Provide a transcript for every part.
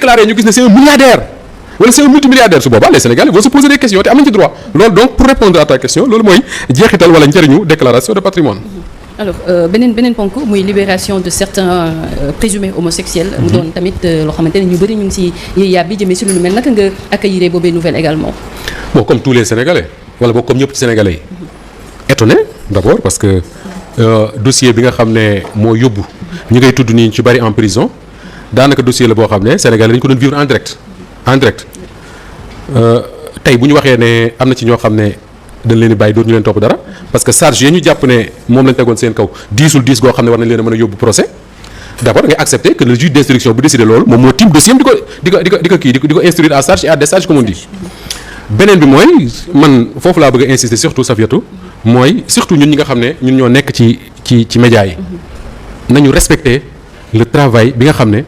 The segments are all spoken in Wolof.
déclaré ñu gis ne c'est un milliardaire wala c'est un multimilliardaire su boobaa les Sénégalais vont se poser des questions te am nañ ci droit loolu donc pour répondre à ta question loolu mooy jeexital wala njëriñu déclaration de patrimoine. alors beneen ponk muy libération de certains présumés homosexuels. mu doon tamit loo xamante ne ñu bëri ñu ngi si yàbbi jëmee si lu nu mel naka nga accueillir boobee nouvelle également. bon comme tous les Sénégalais wala boog comme ñëpp ci Sénégalais yi étonné d'abord parce que dossier bi nga xam ne moo yóbbu ñu ngay tudd nii ci bëri en prison daanaka dossier la boo xam ne Sénégalais dañu ko doon vivre en direct tey bu ñu waxee ne am na ci ñoo xam ne dañ leen di bàyyi dootu ñu leen topp dara parce que charge yi ñu jàpp ne moom lañ tegoon seen kaw diisul diis goo xam ne war nañ leen a mën a yóbbu procès d'abord ngay accepter que le juge d'instruction bu décidé loolu moom moo tiim dossier am di ko instruire à charge et à décharge comme on dit. beneen bi mooy man foofu laa bëgg a insister surtout Safiatou mooy surtout ñun ñi nga xam ne ñun ñoo nekk ci médias yi nañu respecter le travail bi nga xam ne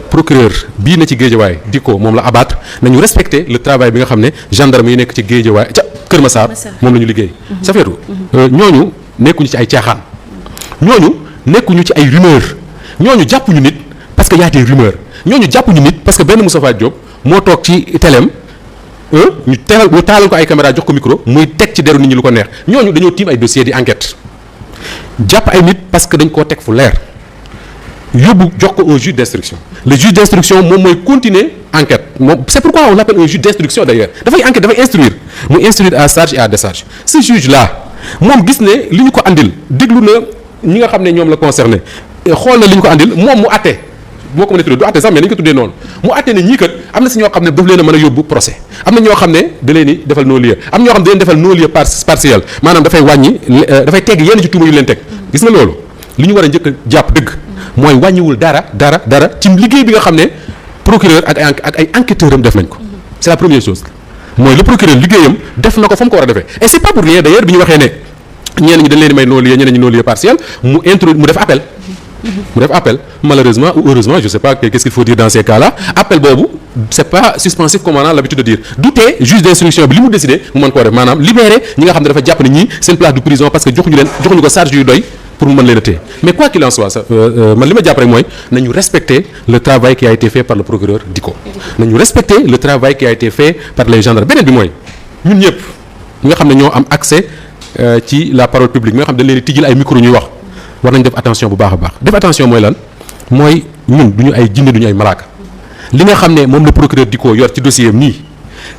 procureur bii na ci Guédiawaye di ko moom la abattre nañu respecter le travail bi nga xam ne gendarme yi nekk ci Guédiawaye ca Kër Massar moom la ñu liggéey. Safiatou ñooñu nekkuñu ci ay caaxaan ñooñu nekkuñu ci ay rumeur ñooñu jàppuñu nit parce que y a des rumeurs ñooñu jàppuñu nit parce que benn Moustapha Diop moo toog ci teleem ñu taalal ko ay caméra jox ko micro muy teg ci deru nit ñi lu ko neex ñooñu dañoo tiim ay dossier di enquête jàpp ay nit parce que dañ koo teg fu leer yóbbu jox ko un juge d'instruction le juge d'instruction moom mooy continuer enquête moom c'est pourquoi on l'appelle un juge d'instruction d'ailleurs dafay enquête dafay instruire muy instruire à charge et à décharge ce juge là moom gis ne li ñu ko andil déglu na ñi nga xam ne ñoom la concerné xool na li ñu ko andil moom mu àtte moo ko mën a tuddee du àtte sax mais nañu ko tuddee noonu mu àtte ne ñii kat am na si ñoo xam ne daf leen a mën a yóbbu procès am na ñoo xam ne da leen di defal non-lieu am ñoo xam ne da leen defal non-lieu partiel maanaam dafay wàññi dafay tegg yenn ci tuuma yu leen teg gis nga loolu li ñu war a njëkk a jàpp dëgg mooy wàññiwul dara ci liggéey bi nga xam ne procureur ak ay enquêteurs am def nañ ko c'est la première chose mooy le procureur liggéeyam def na ko fa mu ko war a defee et c'est pas pour rien d'ailleurs bi ñu waxee ne ñenn ñi dañ leen di may non-lieu ñeneen ñi non-lieu partiel mu def appel malheureusement ou heureusement je sais pas qu'est-ce qu'il faut dire dans ces cas-là appel boobu c'est pas suspensif comme on a l'habitude de dire du tee juge d'instruction bi li mu décidé mu mën koo def maanaam libérer ñi nga xam ne dafa jàpp ne ñii seen place de prison parce que joxuñu ko charge yu doy pour mu mën leen a téye mais quoi qu'il en soit man li ma jàpp rek mooy nañu respecter le travail qui a été fait par le procureur Dicko nañu respecter le travail qui a été fait par les gendarmes beneen bi mooy ñun ñëpp ñi nga xam ne ñoo am accès ci la parole publique ñi nga xam ne dañ leen di tijjil ay micro ñuy wax war nañ def attention bu baax a baax def attention mooy lan mooy ñun duñu ay jinne duñu ay malaaka li nga xam ne moom la procureur Dicko yor ci dossier am nii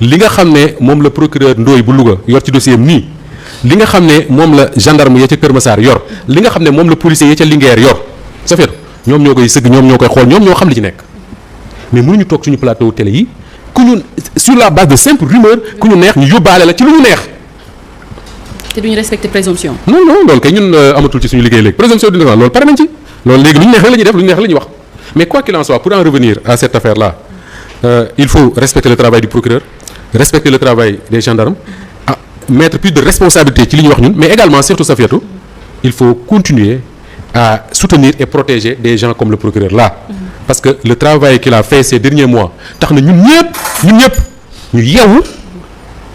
li nga xam ne moom la procureur Ndoye bu Louga yor ci dossier am nii li nga xam ne moom la gendarme ya ca Kër Massar yor li nga xam ne moom la policier ya ca Linguère yor Safiatou ñoom ñoo koy sëgg ñoom ñoo koy xool ñoom ñoo xam li ci nekk mais mënuñu toog suñu plateau télé yi ku ñu sur la base de simple rumeur ku ñu neex ñu yóbbaale la ci lu ñu neex. te duñu respecter présomption. non loolu kay ñun amatul ci suñu liggéey léegi présomption d'innocence loolu pare nañ ci loolu léegi lu ñu neex la ñuy def lu ñu neex la ñuy wax mais quoi qu'il en soit pour en revenir à cette affaire là il faut respecter le travail du procureur respecter le travail des gendarmes mettre plus de responsabilité ci li ñuy wax ñun mais également surtout Safiatou il faut continuer à soutenir et protéger des gens comme le procureur là parce que le travail qu'il a fait ces derniers mois tax na ñun ñëpp ñu yeewu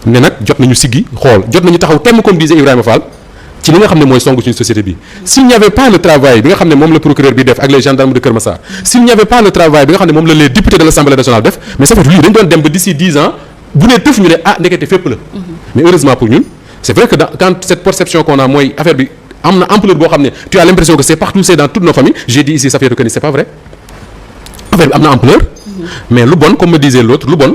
ne nag jot nañu siggi xool jot nañu taxaw temm comme disait Ibrahima Fall ci li nga xam ne mooy song suñu société bi s'il n'y avait pas le travail bi nga xam ne moom le procureur bi def ak les gendarmes de Kër Massar s'il n'y avait pas le travail bi nga xam ne moom la les députés de l'Assemblée nationale def mais Safiatou lii dañ doon dem ba d'ici 10 ans bu nee tëf ñu ne ndekete fépp la mais heureusement pour ñun c'est vrai que quand cette perception qu'on a mooy affaire bi am na ampleur boo xam ne tu as l'impression que c'est partout c'est dans toutes nos familles j'ai dit ici Safiatou que ni c'est pas vrai affaire bi am na ampleur mais lu bon comme me disait l'autre lu bon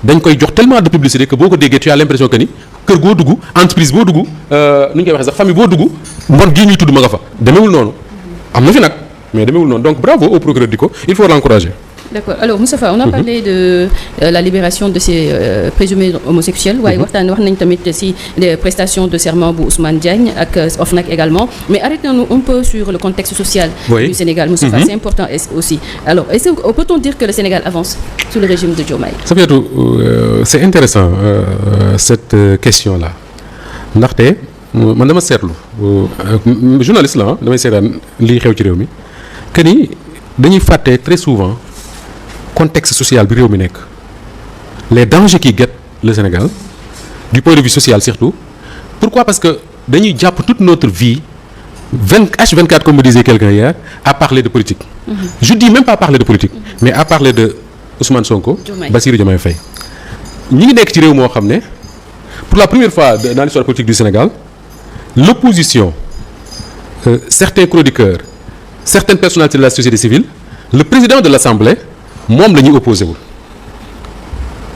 dañ koy jox tellement de publicité que boo ko déggee tu as l'impression que ni kër goo dugg entreprise boo dugg nu ñu koy waxee sax famille boo dugg mbon gii ñuy tudd ma nga fa demeewul noonu am na fi nag mais demeewul noonu donc bravo au procureur Dicko il faut l'encourager. D'accord alors Moustapha on a parlé de la libération de ces présumés homosexuels waaye wax nañ tamit ci les prestations de serment bu Ousmane Diagne ak OFNAC également mais arrêtons-nous un peu sur le contexte social du Sénégal Moustapha c'est important aussi alors est-ce que peut-on dire que le Sénégal avance sous le régime de Diomaye. Safiatou c'est intéressant cette question là ndaxte man dama seetlu journaliste la damay seetaan lii xew ci réew mi que ni dañuy fàtte très souvent contexte social bi réew mi nekk les dangers qui guettent le Sénégal du point de vue social surtout pourquoi parce que dañuy jàpp toute notre vie H24 comme me disait quelqu'un hier à parler de politique je dis même pas parler de politique mais à parler de Ousmane Sonko. Diomaye. Bassirou Diomaye Faye. ñi ngi nekk ci réew moo xam ne pour la première fois dans l'histoire politique du Sénégal l'opposition certains chroniqueurs certaines personnalités de la société civile le président de l'Assemblée moom la ñuy opposé wul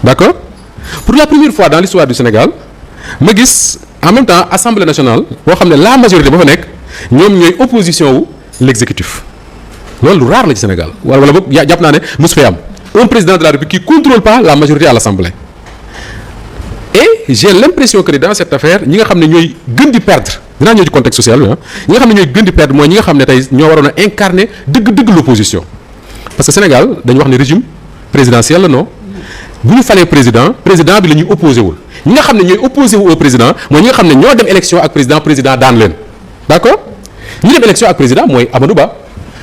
d'accord pour la première fois dans l'histoire du Sénégal ma gis en même temps Assemblée nationale boo xam ne la majorité ba fa nekk ñoom ñooy opposition wu l'exécutif loolu lu rare la ci Sénégal wala boog jàpp naa ne mosu fee am un président de la République qui contrôle pas la majorité à l'Assemblée et j'ai l'impression que dans cette affaire ñi nga xam ne ñooy gën di perdre dinaa ñëw ci contexte social bi ñi nga xam ne ñooy gën di perdre mooy ñi nga xam ne tey ñoo waroon a incarner dëgg-dëgg l'opposition parce que Sénégal dañu wax ne régime présidentiel la non bu ñu falee président bi la ñuy opposé wul ñi nga xam ne ñooy opposé wu au président mooy ñi nga xam ne ñoo dem élection ak président daan leen d'accord ñi dem élection ak président mooy Amadou Ba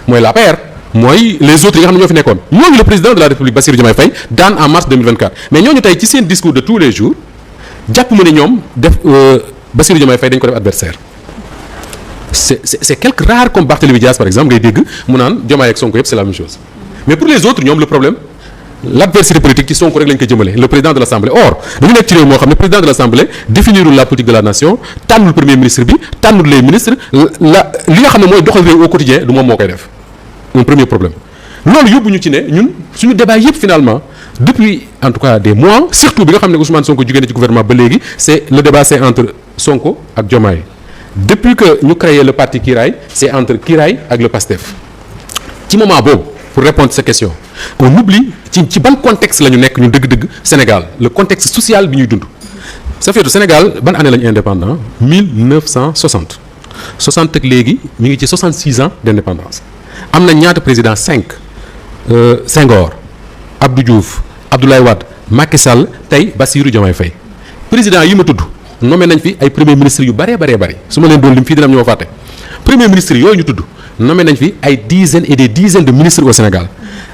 mooy l'APR mooy les autres yi nga xam ne ñoo fi nekkoon ñooñu le président de la République Bassirou Diomaye Faye daan en mars 2024 mais ñooñu tey ci seen discours de tous les jours jàpp ma ne ñoom def Bassirou Diomaye Faye dañ ko def adversaire c'est quelque rare comme Barthélémy Dias par exemple ngay dégg mu naan Diomaye ak Sonko yëpp c'est la même chose mais pour les autres ñoom le problème l'adversité politique ci Sonko rek lañ ko jëmale le président de l'Assemblée or dañu nekk ci réew moo xam ne président de l'Assemblée définirul la politique de la nation tànnul premier ministre bi tànnul les ministres li nga xam ne mooy doxal réew au quotidien du moom moo koy def un premier problème loolu yóbbu ñu ci ne ñun suñu débat yëpp finalement depuis en tout cas des mois surtout bi nga xam ne Ousmane Sonko jugee na ci gouvernement ba léegi c'est le débat c'est entre Sonko ak Diomaye depuis que ñu créé le parti Kiraay c'est entre Kiraay ak le PASTEF ci moment boobu pour répondre à cette question on oublie ci ban contexte la ñu nekk ñun dëgg-dëgg Sénégal le contexte social bi ñuy dund ça fait Sénégal ban année la ñu indépendant 1960 60 ak léegi mi ngi ci 66 ans d'indépendance am na ñaata président 5 Senghor Abdou Diouf Abdoulaye Wade Macky Sall tey Bassirou Diomaye Faye président yi ma tudd nommé nañ fi ay premier ministre yu bëree bëri su ma leen doon lim fii dina am ñoo fàtte premier ministre yooyu ñu tudd nommé nañ fi ay dizaines et des dizaines de ministres au Sénégal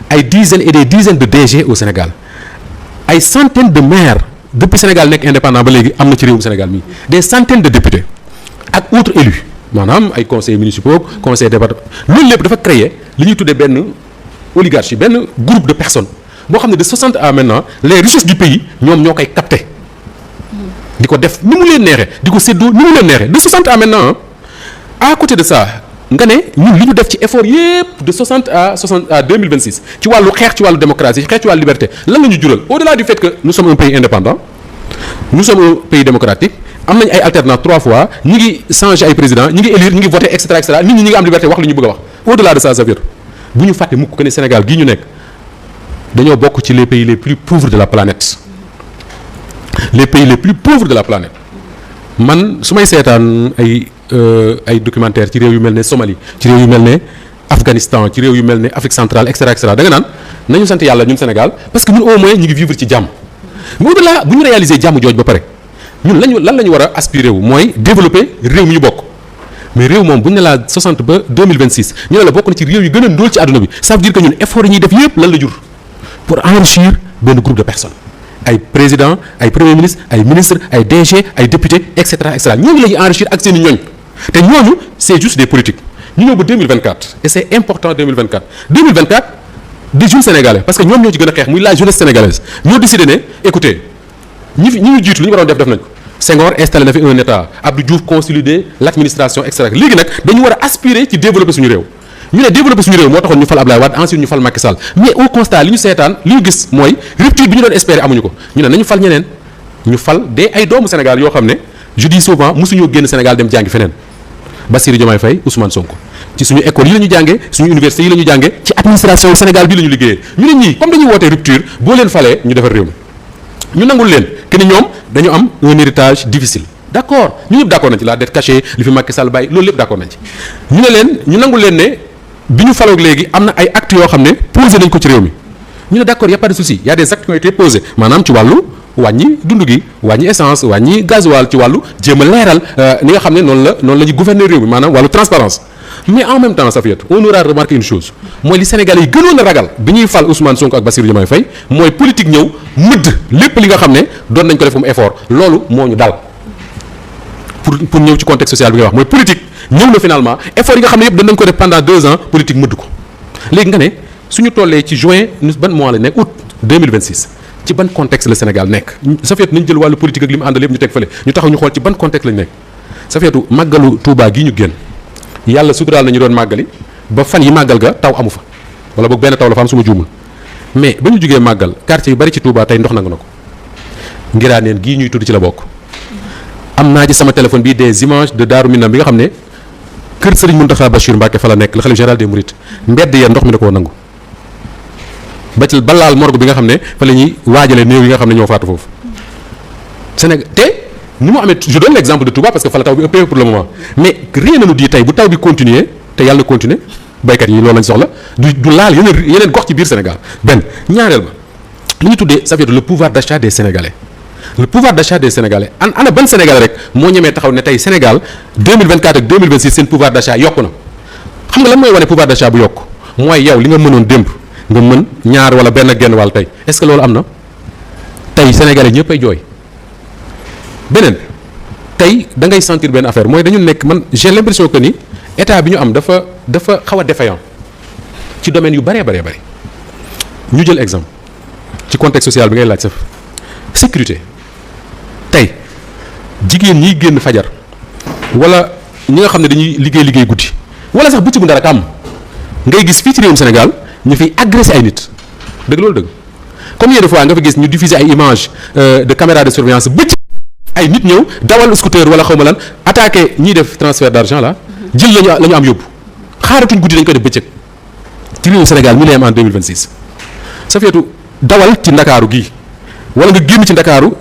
ay dizaines et des dizaines de DG au Sénégal ay centaines de maires depuis Sénégal nekk indépendant ba léegi am na ci réewum Sénégal mi des centaines de députés ak autres élus maanaam ay conseillers municipaux conseillers départementaux loolu lépp dafa créer li ñuy tuddee benn oligarchie benn groupe de personnes boo xam ne de 60 à maintenant les richesses du pays ñoom ñoo koy capter di ko def ni mu leen neexee di ko séddoo ni mu leen neexee de 60 à maintenant à côté de ça nga ne ñun li ñu def ci effort yépp de 60 à 2026 ci wàllu xeex ci wàllu démocratie xeex ci wàllu liberté lan la ñu jural au-delà du fait que nous sommes un pays indépendant nous sommes un pays démocratique am nañ ay alternance 3 fois ñi ngi changer ay président ñi ngi élire ñi ngi voter et cetera nit ñi ngi am liberté wax li ñu bëgg a wax au-delà de ça Xavier bu ñu fàtte mukk que ne Sénégal gii ñu nekk dañoo bokk ci les pays les plus pauvres de la planète les pays les plus pauvres de la planète man su may seetaan ay documentaire ci réew yu mel ne Somalie ci réew yu mel ne Afghanistan ci réew yu mel ne Afrique centrale et cetera da nga naan nañu sant yàlla ñun Sénégal parce que ñun au moins ñu ngi vivre ci jàmm mais au-delà bu ñu réaliser jàmm jooj ba pare ñun lan la ñu war a aspirer wu mooy développer réew mi ñu bokk mais réew moom bu ñu ne laa 60 ba 2026 ñu ne la bokk na ci réew yu gën a ndóol ci àdduna bi ça veut dire que ñun effort yi ñuy def yépp lan la jur pour enrichir benn groupe de personnes ay président ay premier ministre ay ministre ay DG ay député et cetera ñooñu la ñuy enrichir ak seen i ñooñ te ñooñu c'est juste des politiques ñu ñëw ba 2024 et c'est important 2024 des jeunes sénégalais parce que ñoom ñoo ci gën a xeex muy la jeunesse sénégalaise ñoo décidé ne écoutez ñi ñu jiitu li ñu waroon def nañ ko Senghor installé na fi un état Abdou Diouf consolider l'administration et cetera léegi nag dañu war a aspirer ci développer suñu réew ñu ne développer suñu réew moo taxoon ñu fal Abdoulaye Wade ensuite ñu fal Macky Sall mais au constat li ñu seetaan li ñu gis mooy rupture bi ñu doon espérer amuñu ko ñu ne nañu fal ñeneen ñu fal ay doomu Sénégal yoo xam ne je dis souvent mosuñoo génn Sénégal dem jàngi feneen Bassirou Diomaye Faye Ousmane Sonko ci suñu école yi la ñu jàngee suñu université yi la ñu jàngee ci administration Sénégal bi la ñu liggéeyee ñu ne ñii comme dañuy wootee rupture boo leen falee ñu defar réew mi ñu nangul leen que ni ñoom dañu am un héritage difficile d'accord ñu ñëpp d'accord nañ ci la dette cachée li fi Macky Sall bàyyi loolu lépp d'accord nañ ci ñu ne leen ñu nangul leen ne bi ñu faloog léegi am na ay actes yoo xam ne posé nañ ko ci réew mi ñu ne d'accord y a pas de souci y a des actes qui ont été posés maanaam ci wàllu wàññi dund gi wàññi essence wàññi gasoil ci wàllu jéem a leeral ni nga xam ne noonu la ñu gouverner réew mi maanaam wàllu transparence mais en même temps Safiatou on aura remarqué une chose mooy li Sénégalais yi gënoon a ragal bi ñuy fal Ousmane Sonko ak Bassirou Diomaye Faye mooy politique ñëw mëdd lépp li nga xam ne doon nañ ko def comme effort loolu moo ñu dal pour ñëw ci contexte social bi nga wax mooy politique ñëw na finalement effort yi nga xam ne yëpp doon nañ ko def pendant 2 ans politique mëdd ko léegi nga ne suñu tollee ci juin ban mois la nekk août 2026 ci ban contexte la Sénégal nekk Safiatou nañ jël wàllu politique ak li mu àndal yëpp ñu teg fële ñu taxaw ñu xool ci ban contexte lañ nekk Safiatou màggalu Touba gii ñu génn yàlla suturaal na ñu doon màggali ba fan yi màggal ga taw amu fa wala boog benn taw la fa am su ma juumul mais ba ñu jugee màggal quartier yu bari ci Touba tey ndox nangu na ko Ngiraaneen gii ñuy tudd ci la bokk am naa ci sama téléphone bii des images de Daaru Minam bi nga xam ne kër Serigne Mountakha Bachir Mbacké fa la nekk le khalife général des Mourides mbedd ya ndox mi da koo nangu ba ci balaal morgue bi nga xam ne fa la ñuy waajale néew yi nga xam ne ñoo faatu foofu Sénégal te ni mu amee je donne l'exemple de Touba parce que fa la taw bi ëppee pour le moment mais rien ne nous dit tey bu taw bi continuer te yàlla na continuer baykat yi loolu lañ soxla du laal yeneen gox ci biir Sénégal benn ñaareel ba li ñu tuddee Safiatou le pouvoir d'achat des Sénégalais le pouvoir d'achat des Sénégalais ana ban Sénégalais rek moo ñemee taxaw ne tey Sénégal 2024 ak 2026 seen pouvoir d'achat yokku na xam nga lan mooy wane pouvoir d'achat bu yokk mooy yow li nga mënoon démb nga mën ñaar wala benn genn wàll tey est-ce que loolu am na tey Sénégalais ñëpp ay jooy beneen tey da ngay sentir benn affaire mooy dañu nekk man j'ai l'impression que ni état bi ñu am dafa xaw a défaillant ci domaine yu bëree bëree bëri ñu jël exemple ci contexte social bi ngay laaj sax sécurité tey jigéen ñiy génn fajar wala ñi nga xam ne dañuy liggéey guddi wala sax bëccëgu dara kam ngay gis fii ci réewum Sénégal ñu fiy agressé ay nit dëgg loolu dëgg combien de fois nga fi gis ñu diffuser ay images de caméra de surveillance bëccëg ay nit ñëw dawal scooter wala xawma lan attaqué ñiy def transfert d'argent là jël la ñu am yóbbu xaaratuñ guddi dañ koy def bëccëg ci réewum Sénégal mi lay am en 2026 Safiatou dawal ci Ndakaaru gii wala nga génn ci Ndakaaru